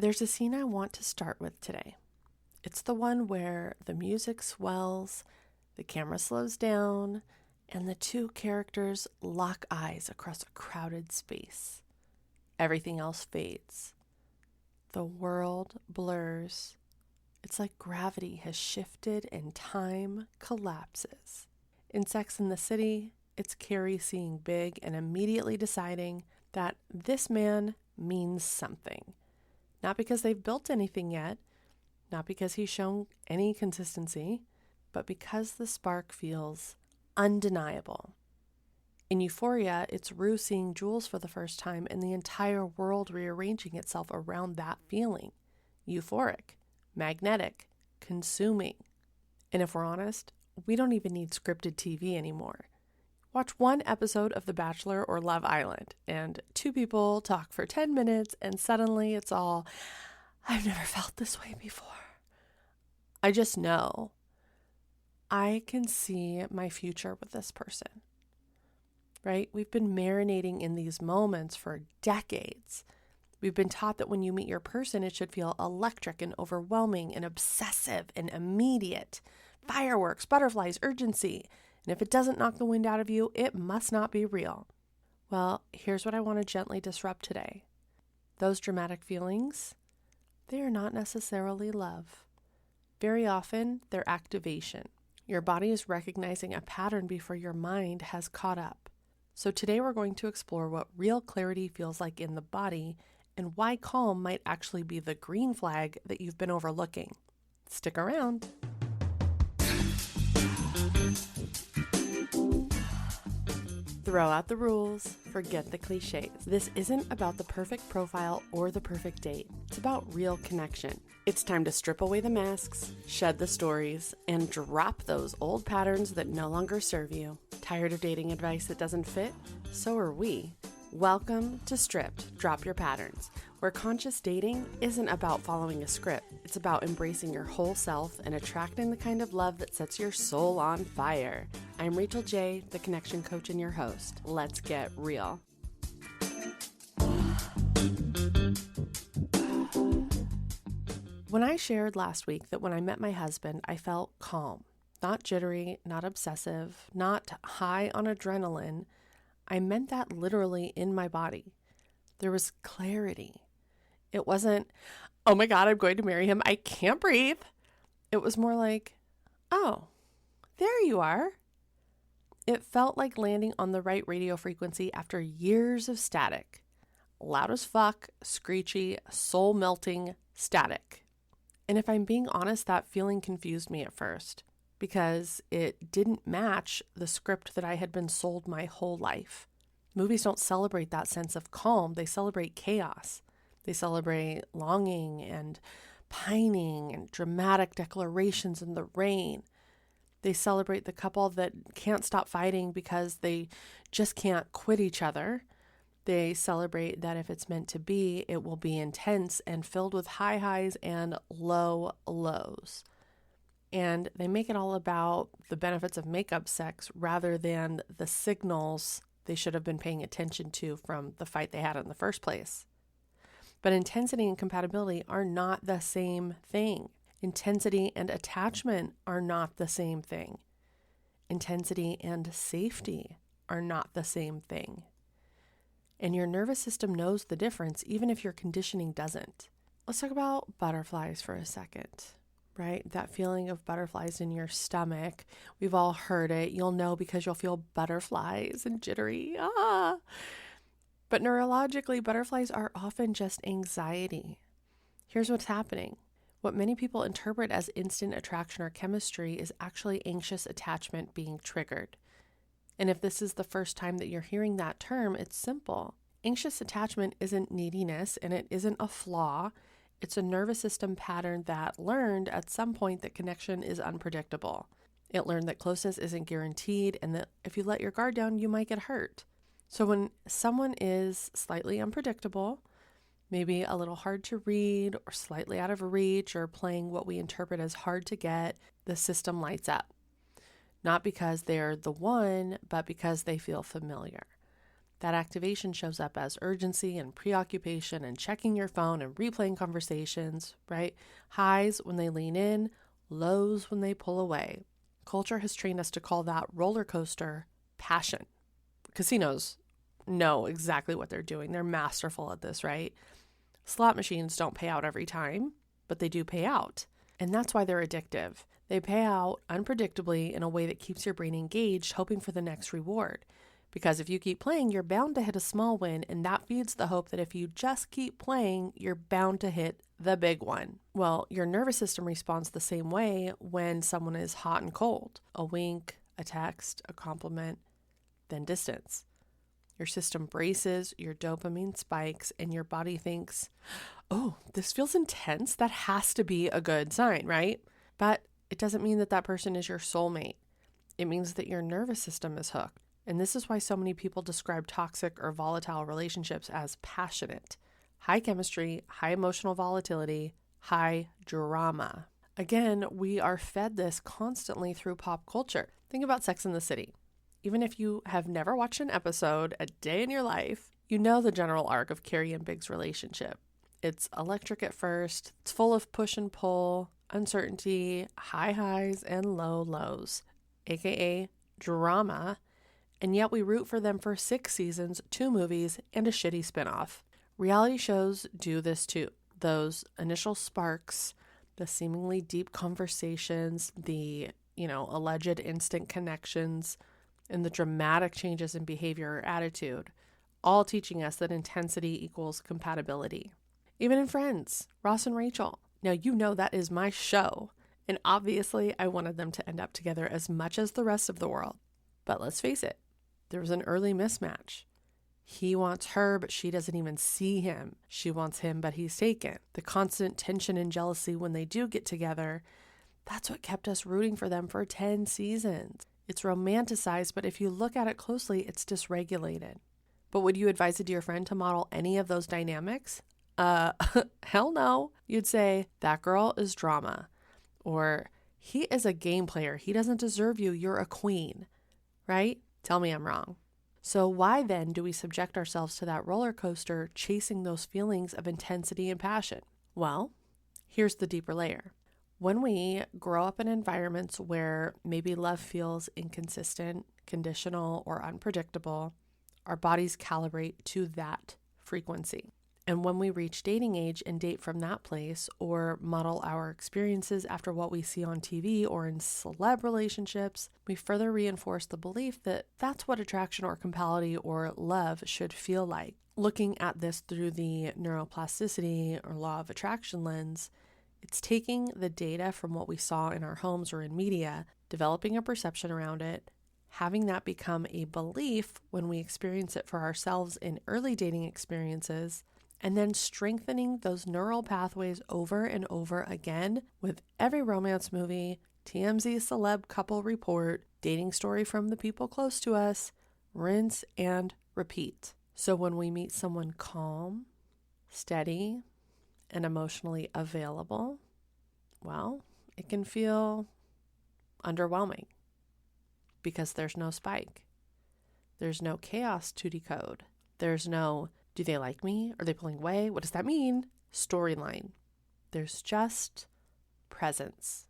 There's a scene I want to start with today. It's the one where the music swells, the camera slows down, and the two characters lock eyes across a crowded space. Everything else fades. The world blurs. It's like gravity has shifted and time collapses. In Sex and the City, it's Carrie seeing big and immediately deciding that this man means something. Not because they've built anything yet, not because he's shown any consistency, but because the spark feels undeniable. In Euphoria, it's Rue seeing Jules for the first time and the entire world rearranging itself around that feeling. Euphoric, magnetic, consuming. And if we're honest, we don't even need scripted TV anymore. Watch one episode of The Bachelor or Love Island, and two people talk for 10 minutes, and suddenly it's all, I've never felt this way before. I just know I can see my future with this person, right? We've been marinating in these moments for decades. We've been taught that when you meet your person, it should feel electric and overwhelming and obsessive and immediate. Fireworks, butterflies, urgency. And if it doesn't knock the wind out of you, it must not be real. Well, here's what I want to gently disrupt today. Those dramatic feelings, they are not necessarily love. Very often, they're activation. Your body is recognizing a pattern before your mind has caught up. So today we're going to explore what real clarity feels like in the body and why calm might actually be the green flag that you've been overlooking. Stick around. Throw out the rules, forget the cliches. This isn't about the perfect profile or the perfect date. It's about real connection. It's time to strip away the masks, shed the stories, and drop those old patterns that no longer serve you. Tired of dating advice that doesn't fit? So are we. Welcome to Stripped, Drop Your Patterns, where conscious dating isn't about following a script. It's about embracing your whole self and attracting the kind of love that sets your soul on fire. I'm Rachel J., the connection coach and your host. Let's get real. When I shared last week that when I met my husband, I felt calm, not jittery, not obsessive, not high on adrenaline, I meant that literally in my body. There was clarity. It wasn't, oh my God, I'm going to marry him. I can't breathe. It was more like, oh, there you are. It felt like landing on the right radio frequency after years of static. Loud as fuck, screechy, soul-melting static. And if I'm being honest, that feeling confused me at first because it didn't match the script that I had been sold my whole life. Movies don't celebrate that sense of calm. They celebrate chaos. They celebrate longing and pining and dramatic declarations in the rain. They celebrate the couple that can't stop fighting because they just can't quit each other. They celebrate that if it's meant to be, it will be intense and filled with high highs and low lows. And they make it all about the benefits of makeup sex rather than the signals they should have been paying attention to from the fight they had in the first place. But intensity and compatibility are not the same thing. Intensity and attachment are not the same thing. Intensity and safety are not the same thing. And your nervous system knows the difference, even if your conditioning doesn't. Let's talk about butterflies for a second, right? That feeling of butterflies in your stomach. We've all heard it. You'll know because you'll feel butterflies and jittery. But neurologically, butterflies are often just anxiety. Here's what's happening. What many people interpret as instant attraction or chemistry is actually anxious attachment being triggered. And if this is the first time that you're hearing that term, it's simple. Anxious attachment isn't neediness and it isn't a flaw. It's a nervous system pattern that learned at some point that connection is unpredictable. It learned that closeness isn't guaranteed and that if you let your guard down, you might get hurt. So when someone is slightly unpredictable, maybe a little hard to read or slightly out of reach or playing what we interpret as hard to get, the system lights up. Not because they're the one, but because they feel familiar. That activation shows up as urgency and preoccupation and checking your phone and replaying conversations, right? Highs when they lean in, lows when they pull away. Culture has trained us to call that roller coaster passion. Casinos know exactly what they're doing. They're masterful at this, right? Slot machines don't pay out every time, but they do pay out. And that's why they're addictive. They pay out unpredictably in a way that keeps your brain engaged, hoping for the next reward. Because if you keep playing, you're bound to hit a small win, and that feeds the hope that if you just keep playing, you're bound to hit the big one. Well, your nervous system responds the same way when someone is hot and cold. A wink, a text, a compliment, then distance. Your system braces, your dopamine spikes, and your body thinks, oh, this feels intense. That has to be a good sign, right? But it doesn't mean that that person is your soulmate. It means that your nervous system is hooked. And this is why so many people describe toxic or volatile relationships as passionate. High chemistry, high emotional volatility, high drama. Again, we are fed this constantly through pop culture. Think about Sex and the City. Even if you have never watched an episode a day in your life, you know the general arc of Carrie and Big's relationship. It's electric at first, it's full of push and pull, uncertainty, high highs, and low lows, aka drama. And yet we root for them for 6 seasons, 2 movies, and a shitty spinoff. Reality shows do this too. Those initial sparks, the seemingly deep conversations, the, alleged instant connections, and the dramatic changes in behavior or attitude, all teaching us that intensity equals compatibility. Even in Friends, Ross and Rachel. Now, that is my show, and obviously I wanted them to end up together as much as the rest of the world. But let's face it, there was an early mismatch. He wants her, but she doesn't even see him. She wants him, but he's taken. The constant tension and jealousy when they do get together, that's what kept us rooting for them for 10 seasons. It's romanticized, but if you look at it closely, it's dysregulated. But would you advise a dear friend to model any of those dynamics? Hell no. You'd say, that girl is drama. Or, he is a game player. He doesn't deserve you. You're a queen. Right? Tell me I'm wrong. So why then do we subject ourselves to that roller coaster chasing those feelings of intensity and passion? Well, here's the deeper layer. When we grow up in environments where maybe love feels inconsistent, conditional, or unpredictable, our bodies calibrate to that frequency. And when we reach dating age and date from that place or model our experiences after what we see on TV or in celeb relationships, we further reinforce the belief that that's what attraction or compatibility or love should feel like. Looking at this through the neuroplasticity or law of attraction lens, it's taking the data from what we saw in our homes or in media, developing a perception around it, having that become a belief when we experience it for ourselves in early dating experiences, and then strengthening those neural pathways over and over again with every romance movie, TMZ celeb couple report, dating story from the people close to us, rinse and repeat. So when we meet someone calm, steady, and emotionally available, well, it can feel underwhelming because there's no spike. There's no chaos to decode. There's no, do they like me? Are they pulling away? What does that mean? Storyline. There's just presence.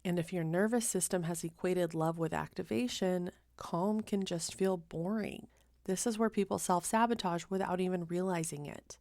And if your nervous system has equated love with activation, calm can just feel boring. This is where people self-sabotage without even realizing it.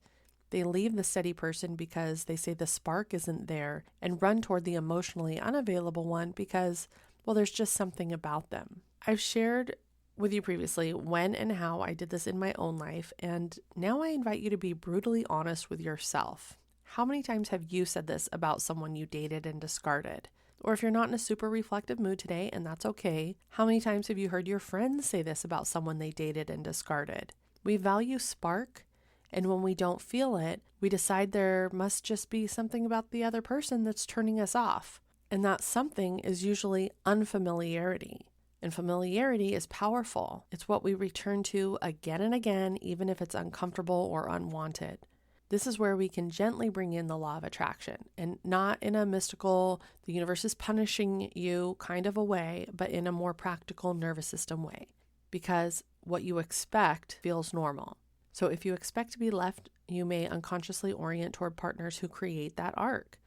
They leave the steady person because they say the spark isn't there and run toward the emotionally unavailable one because, well, there's just something about them. I've shared with you previously when and how I did this in my own life, and now I invite you to be brutally honest with yourself. How many times have you said this about someone you dated and discarded? Or if you're not in a super reflective mood today, and that's okay, how many times have you heard your friends say this about someone they dated and discarded? We value spark, and when we don't feel it, we decide there must just be something about the other person that's turning us off. And that something is usually unfamiliarity. And familiarity is powerful. It's what we return to again and again, even if it's uncomfortable or unwanted. This is where we can gently bring in the law of attraction, and not in a mystical, the universe is punishing you kind of a way, but in a more practical nervous system way. Because what you expect feels normal. So if you expect to be left, you may unconsciously orient toward partners who create that arc.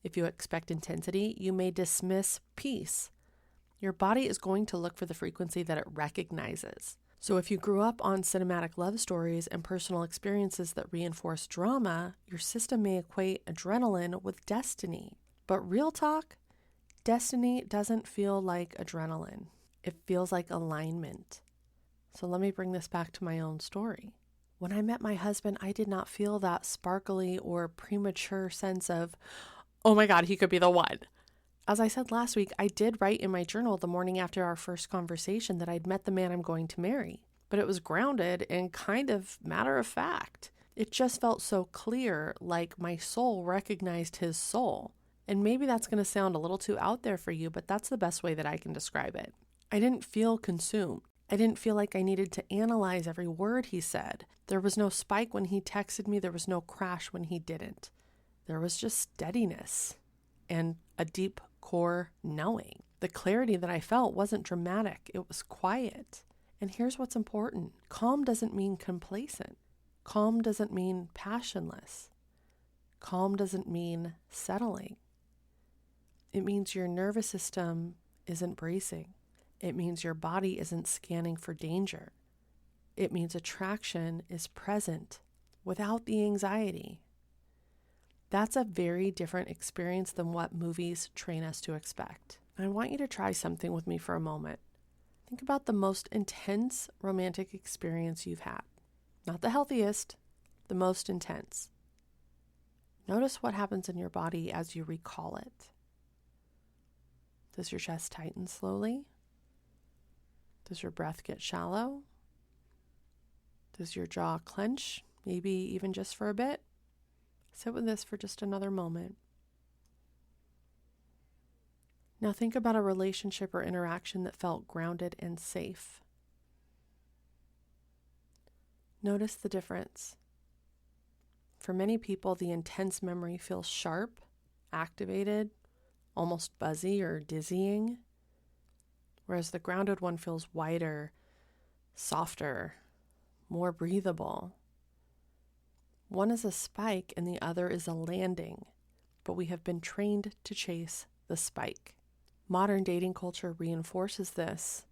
If you expect intensity, you may dismiss peace. Your body is going to look for the frequency that it recognizes. So if you grew up on cinematic love stories and personal experiences that reinforce drama, your system may equate adrenaline with destiny. But real talk, destiny doesn't feel like adrenaline. It feels like alignment. So let me bring this back to my own story. When I met my husband, I did not feel that sparkly or premature sense of, oh my God, he could be the one. As I said last week, I did write in my journal the morning after our first conversation that I'd met the man I'm going to marry, but it was grounded and kind of matter of fact. It just felt so clear, like my soul recognized his soul. And maybe that's going to sound a little too out there for you, but that's the best way that I can describe it. I didn't feel consumed. I didn't feel like I needed to analyze every word he said. There was no spike when he texted me. There was no crash when he didn't. There was just steadiness and a deep core knowing. The clarity that I felt wasn't dramatic. It was quiet. And here's what's important. Calm doesn't mean complacent. Calm doesn't mean passionless. Calm doesn't mean settling. It means your nervous system isn't bracing. It means your body isn't scanning for danger. It means attraction is present without the anxiety. That's a very different experience than what movies train us to expect. I want you to try something with me for a moment. Think about the most intense romantic experience you've had. Not the healthiest, the most intense. Notice what happens in your body as you recall it. Does your chest tighten slowly? Does your breath get shallow? Does your jaw clench, maybe even just for a bit? Sit with this for just another moment. Now think about a relationship or interaction that felt grounded and safe. Notice the difference. For many people, the intense memory feels sharp, activated, almost buzzy or dizzying, whereas the grounded one feels wider, softer, more breathable. One is a spike and the other is a landing, but we have been trained to chase the spike. Modern dating culture reinforces this.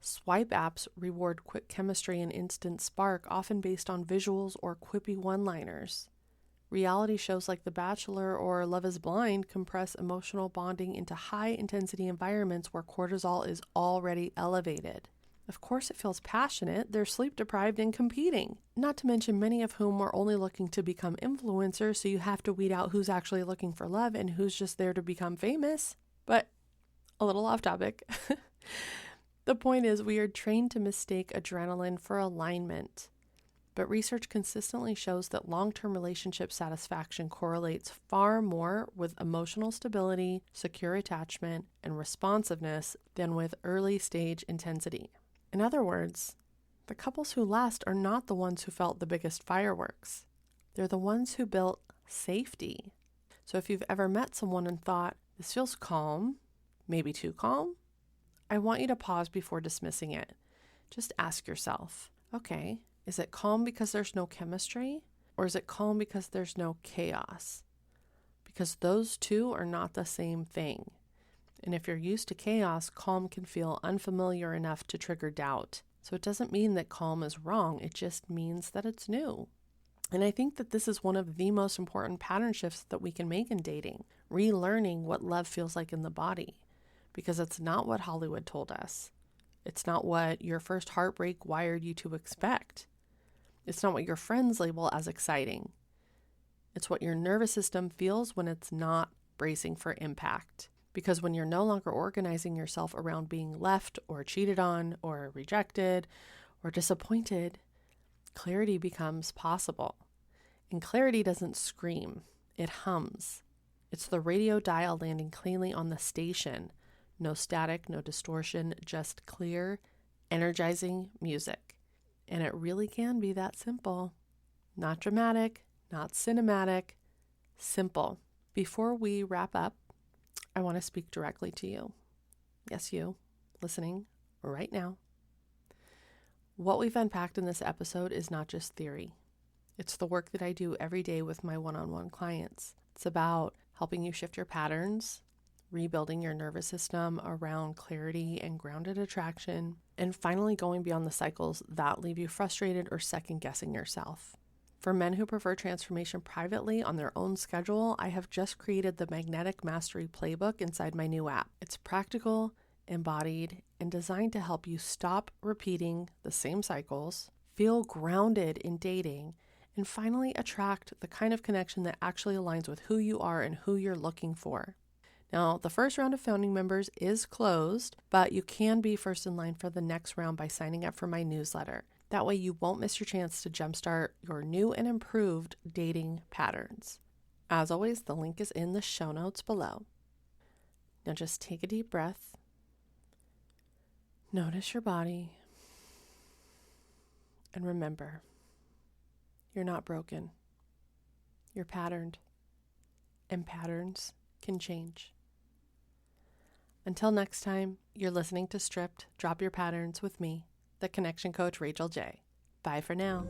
Swipe apps reward quick chemistry and instant spark, often based on visuals or quippy one-liners. Reality shows like The Bachelor or Love is Blind compress emotional bonding into high-intensity environments where cortisol is already elevated. Of course it feels passionate, they're sleep-deprived and competing. Not to mention many of whom are only looking to become influencers, so you have to weed out who's actually looking for love and who's just there to become famous. But a little off topic. The point is, we are trained to mistake adrenaline for alignment. But research consistently shows that long-term relationship satisfaction correlates far more with emotional stability, secure attachment, and responsiveness than with early-stage intensity. In other words, the couples who last are not the ones who felt the biggest fireworks. They're the ones who built safety. So if you've ever met someone and thought, this feels calm, maybe too calm, I want you to pause before dismissing it. Just ask yourself, okay, is it calm because there's no chemistry? Or is it calm because there's no chaos? Because those two are not the same thing. And if you're used to chaos, calm can feel unfamiliar enough to trigger doubt. So it doesn't mean that calm is wrong. It just means that it's new. And I think that this is one of the most important pattern shifts that we can make in dating. Relearning what love feels like in the body. Because it's not what Hollywood told us. It's not what your first heartbreak wired you to expect. It's not what your friends label as exciting. It's what your nervous system feels when it's not bracing for impact. Because when you're no longer organizing yourself around being left or cheated on or rejected or disappointed, clarity becomes possible. And clarity doesn't scream, it hums. It's the radio dial landing cleanly on the station. No static, no distortion, just clear, energizing music. And it really can be that simple. Not dramatic, not cinematic, simple. Before we wrap up, I want to speak directly to you. Yes, you, listening right now. What we've unpacked in this episode is not just theory. It's the work that I do every day with my one-on-one clients. It's about helping you shift your patterns, rebuilding your nervous system around clarity and grounded attraction, and finally going beyond the cycles that leave you frustrated or second-guessing yourself. For men who prefer transformation privately on their own schedule, I have just created the Magnetic Mastery Playbook inside my new app. It's practical, embodied, and designed to help you stop repeating the same cycles, feel grounded in dating, and finally attract the kind of connection that actually aligns with who you are and who you're looking for. Now, the first round of founding members is closed, but you can be first in line for the next round by signing up for my newsletter. That way you won't miss your chance to jumpstart your new and improved dating patterns. As always, the link is in the show notes below. Now just take a deep breath. Notice your body. And remember, you're not broken. You're patterned. And patterns can change. Until next time, you're listening to Stripped, Drop Your Patterns with me, the connection coach Rachel J. Bye for now.